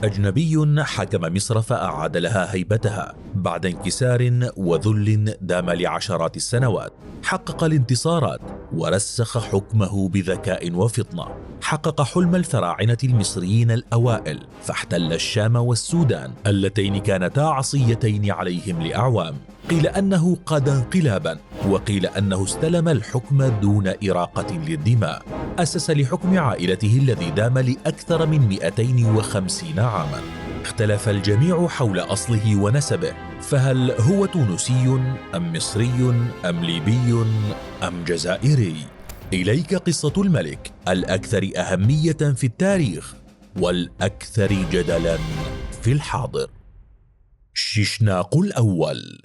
أجنبي حكم مصر فأعاد لها هيبتها بعد انكسار وذل دام لعشرات السنوات. حقق الانتصارات ورسخ حكمه بذكاء وفطنة. حقق حلم الفراعنة المصريين الأوائل فاحتل الشام والسودان اللتين كانتا عصيتين عليهم لأعوام. قيل أنه قاد انقلابا، وقيل أنه استلم الحكم دون إراقة للدماء. أسس لحكم عائلته الذي دام لأكثر من 250 عاما. اختلف الجميع حول أصله ونسبه، فهل هو تونسي أم مصري أم ليبي أم جزائري؟ إليك قصة الملك الأكثر أهمية في التاريخ والأكثر جدلا في الحاضر. شيشناق الأول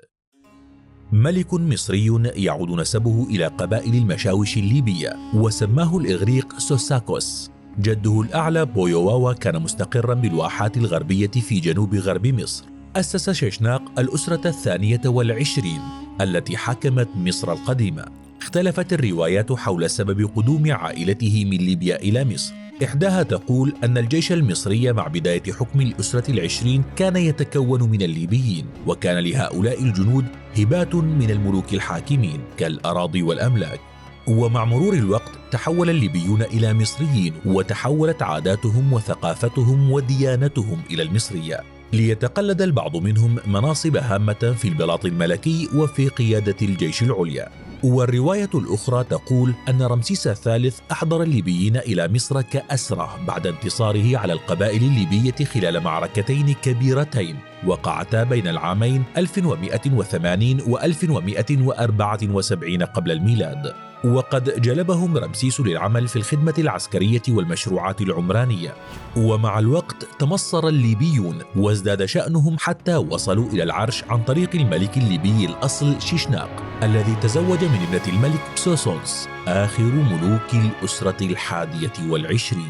ملك مصري يعود نسبه إلى قبائل المشاوش الليبية، وسماه الإغريق سوساكوس. جده الأعلى بويواوا كان مستقرا بالواحات الغربية في جنوب غرب مصر. أسس شيشناق الأسرة 22 التي حكمت مصر القديمة. اختلفت الروايات حول سبب قدوم عائلته من ليبيا إلى مصر. إحداها تقول أن الجيش المصري مع بداية حكم الأسرة 20 كان يتكون من الليبيين، وكان لهؤلاء الجنود هبات من الملوك الحاكمين كالأراضي والأملاك. ومع مرور الوقت تحول الليبيون إلى مصريين، وتحولت عاداتهم وثقافتهم وديانتهم إلى المصرية، ليتقلد البعض منهم مناصب هامة في البلاط الملكي وفي قيادة الجيش العليا. والرواية الأخرى تقول أن رمسيس الثالث أحضر الليبيين إلى مصر كأسرى بعد انتصاره على القبائل الليبية خلال معركتين كبيرتين وقعتا بين العامين 1180 و 1174 قبل الميلاد. وقد جلبهم رمسيس للعمل في الخدمة العسكرية والمشروعات العمرانية. ومع الوقت تمصر الليبيون وازداد شأنهم حتى وصلوا إلى العرش عن طريق الملك الليبي الأصل شيشناق الذي تزوج من ابنة الملك بسوسونس آخر ملوك الأسرة 21.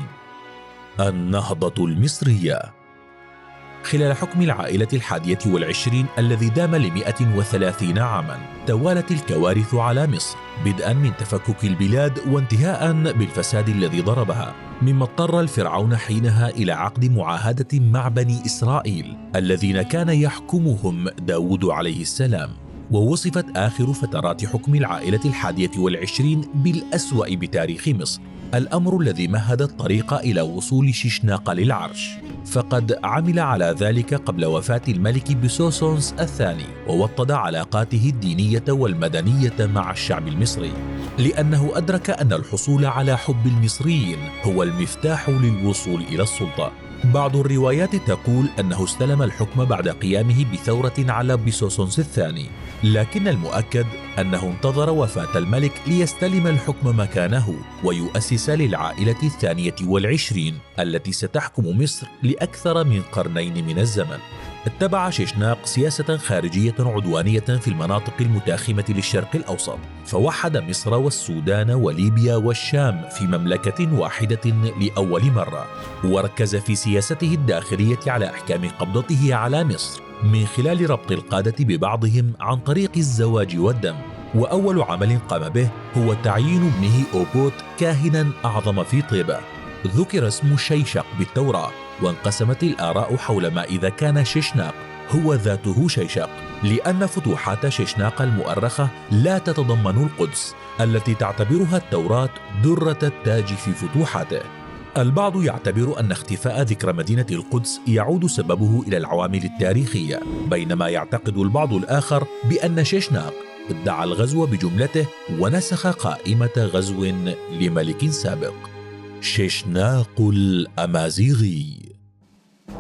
النهضة المصرية. خلال حكم العائلة 21 الذي دام 130 عاما توالت الكوارث على مصر، بدءا من تفكك البلاد وانتهاء بالفساد الذي ضربها، مما اضطر الفرعون حينها إلى عقد معاهدة مع بني إسرائيل الذين كان يحكمهم داود عليه السلام. ووصفت آخر فترات حكم العائلة 21 بالأسوأ بتاريخ مصر، الأمر الذي مهد الطريق إلى وصول شيشناق للعرش، فقد عمل على ذلك قبل وفاة الملك بسوسونس الثاني، ووطد علاقاته الدينية والمدنية مع الشعب المصري، لأنه أدرك أن الحصول على حب المصريين هو المفتاح للوصول إلى السلطة. بعض الروايات تقول أنه استلم الحكم بعد قيامه بثورة على بسوسونس الثاني، لكن المؤكد أنه انتظر وفاة الملك ليستلم الحكم مكانه ويؤسس للعائلة 22 التي ستحكم مصر لأكثر من قرنين من الزمن. اتبع شيشناق سياسة خارجية عدوانية في المناطق المتاخمة للشرق الأوسط، فوحد مصر والسودان وليبيا والشام في مملكة واحدة لأول مرة، وركز في سياسته الداخلية على إحكام قبضته على مصر من خلال ربط القادة ببعضهم عن طريق الزواج والدم. وأول عمل قام به هو تعيين ابنه أوبوت كاهنا أعظم في طيبة. ذكر اسم شيشق بالتوراة، وانقسمت الآراء حول ما إذا كان شيشناق هو ذاته شيشق، لأن فتوحات شيشناق المؤرخة لا تتضمن القدس التي تعتبرها التوراة درة التاج في فتوحاته. البعض يعتبر أن اختفاء ذكر مدينة القدس يعود سببه إلى العوامل التاريخية، بينما يعتقد البعض الآخر بأن شيشناق ادعى الغزو بجملته ونسخ قائمة غزو لملك سابق. شيشناق الأمازيغي.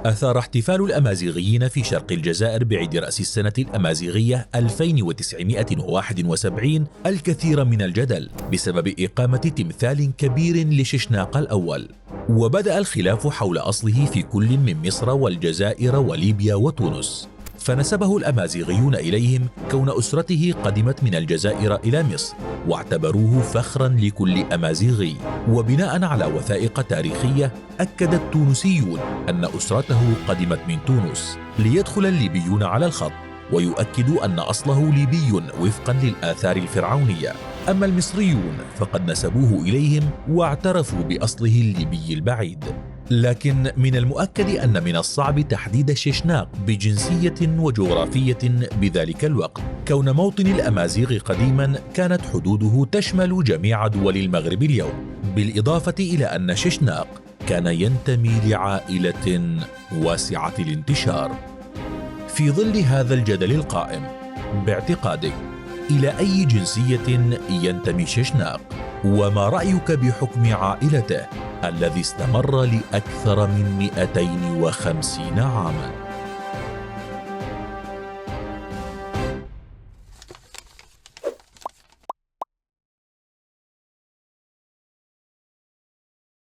أثار احتفال الأمازيغيين في شرق الجزائر بعيد رأس السنة الأمازيغية 2971 الكثير من الجدل بسبب إقامة تمثال كبير لشيشناق الأول. وبدأ الخلاف حول أصله في كل من مصر والجزائر وليبيا وتونس، فنسبه الأمازيغيون إليهم كون أسرته قدمت من الجزائر إلى مصر، واعتبروه فخرا لكل أمازيغي. وبناء على وثائق تاريخية أكد التونسيون أن أسرته قدمت من تونس، ليدخل الليبيون على الخط ويؤكدوا أن أصله ليبي وفقا للآثار الفرعونية. أما المصريون فقد نسبوه إليهم واعترفوا بأصله الليبي البعيد. لكن من المؤكد أن من الصعب تحديد شيشناق بجنسية وجغرافية بذلك الوقت، كون موطن الأمازيغ قديما كانت حدوده تشمل جميع دول المغرب اليوم، بالإضافة إلى أن شيشناق كان ينتمي لعائلة واسعة الانتشار. في ظل هذا الجدل القائم، باعتقادك إلى أي جنسية ينتمي شيشناق؟ وما رأيك بحكم عائلته الذي استمر لأكثر من 250 عاماً؟